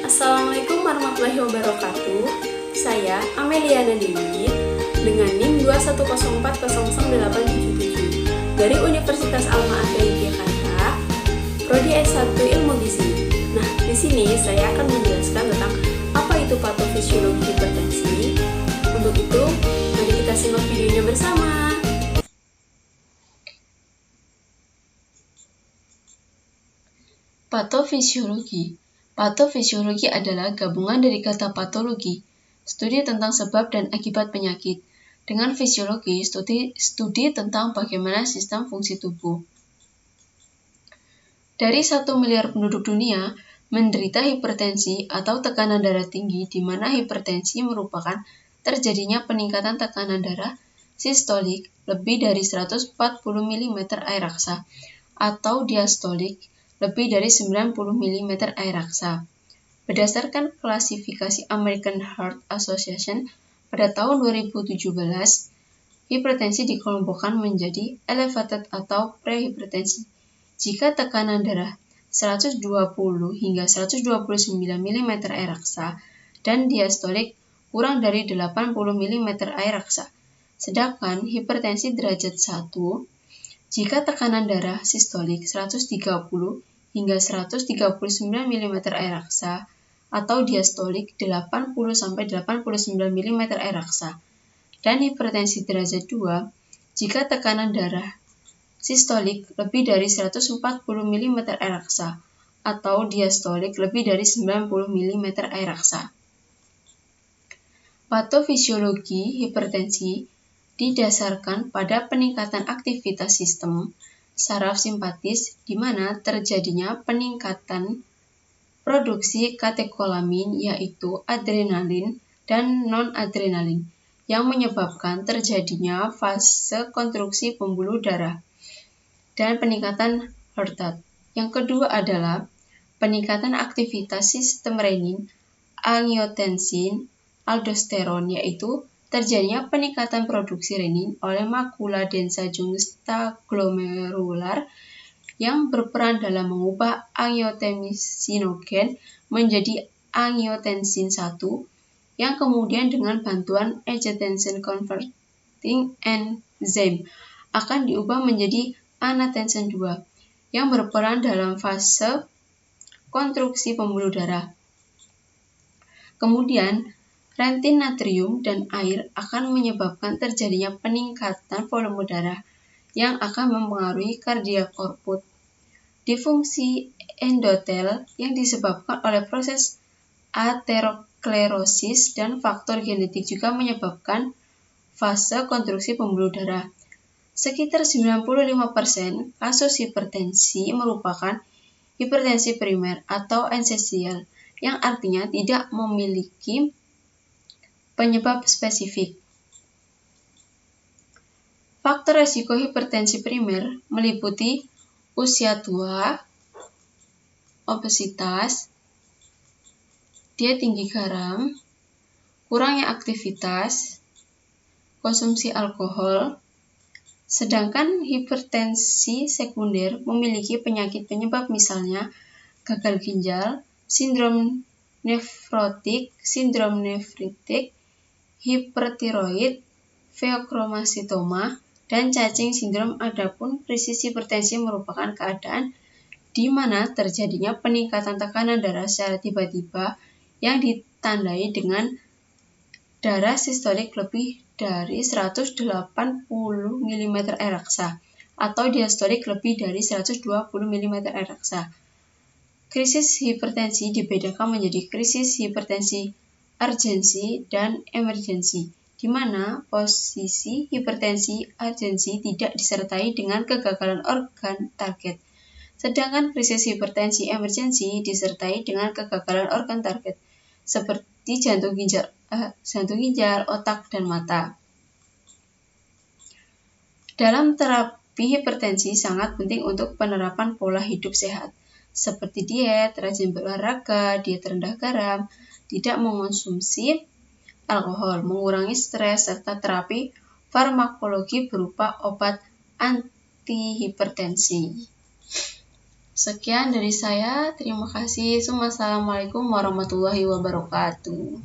Assalamualaikum warahmatullahi wabarakatuh. Saya Ameliana Dewi dengan NIM 210400877 dari Universitas Alma-Ata Yogyakarta, Prodi S1 Ilmu Gizi. Nah, di sini saya akan menjelaskan tentang apa itu patofisiologi hipertensi. Untuk itu, mari kita simak videonya bersama. Patofisiologi adalah gabungan dari kata patologi, studi tentang sebab dan akibat penyakit, dengan fisiologi, studi tentang bagaimana sistem fungsi tubuh. Dari 1 miliar penduduk dunia menderita hipertensi atau tekanan darah tinggi, di mana hipertensi merupakan terjadinya peningkatan tekanan darah sistolik lebih dari 140 mm air raksa atau diastolik lebih dari 90 mm air raksa. Berdasarkan klasifikasi American Heart Association pada tahun 2017, hipertensi dikelompokkan menjadi elevated atau prehipertensi jika tekanan darah 120 hingga 129 mm air raksa dan diastolik kurang dari 80 mm air raksa. Sedangkan hipertensi derajat 1 jika tekanan darah sistolik 130 hingga 139 mm air raksa atau diastolik 80-89 mm air raksa. Dan hipertensi derajat 2 jika tekanan darah sistolik lebih dari 140 mm air raksa atau diastolik lebih dari 90 mm air raksa. Patofisiologi hipertensi didasarkan pada peningkatan aktivitas sistem saraf simpatis di mana terjadinya peningkatan produksi katekolamin yaitu adrenalin dan non-adrenalin yang menyebabkan terjadinya fase konstruksi pembuluh darah dan peningkatan heart rate. Yang kedua adalah peningkatan aktivitas sistem renin, angiotensin, aldosteron yaitu terjadinya peningkatan produksi renin oleh makula densa juxtaglomerular yang berperan dalam mengubah angiotensinogen menjadi angiotensin 1 yang kemudian dengan bantuan angiotensin converting enzyme akan diubah menjadi angiotensin 2 yang berperan dalam fase konstruksi pembuluh darah. Kemudian rentin natrium dan air akan menyebabkan terjadinya peningkatan volume darah yang akan mempengaruhi cardiac output. Disfungsi endotel yang disebabkan oleh proses aterosklerosis dan faktor genetik juga menyebabkan fase konstruksi pembuluh darah. Sekitar 95% kasus hipertensi merupakan hipertensi primer atau esensial, yang artinya tidak memiliki penyebab spesifik. Faktor resiko hipertensi primer meliputi usia tua, obesitas, diet tinggi garam, kurangnya aktivitas, konsumsi alkohol. Sedangkan hipertensi sekunder memiliki penyakit penyebab misalnya gagal ginjal, sindrom nefrotik, sindrom nefritik, hipertiroid, feochromasitoma, dan cacing sindrom. Adapun krisis hipertensi merupakan keadaan di mana terjadinya peningkatan tekanan darah secara tiba-tiba yang ditandai dengan darah sistolik lebih dari 180 mm air raksa atau diastolik lebih dari 120 mm air raksa. Krisis hipertensi dibedakan menjadi krisis hipertensi urgensi dan emergensi, di mana posisi hipertensi urgensi tidak disertai dengan kegagalan organ target. Sedangkan krisis hipertensi emergensi disertai dengan kegagalan organ target, seperti jantung ginjal, otak, dan mata. Dalam terapi hipertensi sangat penting untuk penerapan pola hidup sehat, seperti diet, rajin berolahraga, diet rendah garam, tidak mengonsumsi alkohol, mengurangi stres, serta terapi farmakologi berupa obat antihipertensi. Sekian dari saya, terima kasih. Assalamualaikum warahmatullahi wabarakatuh.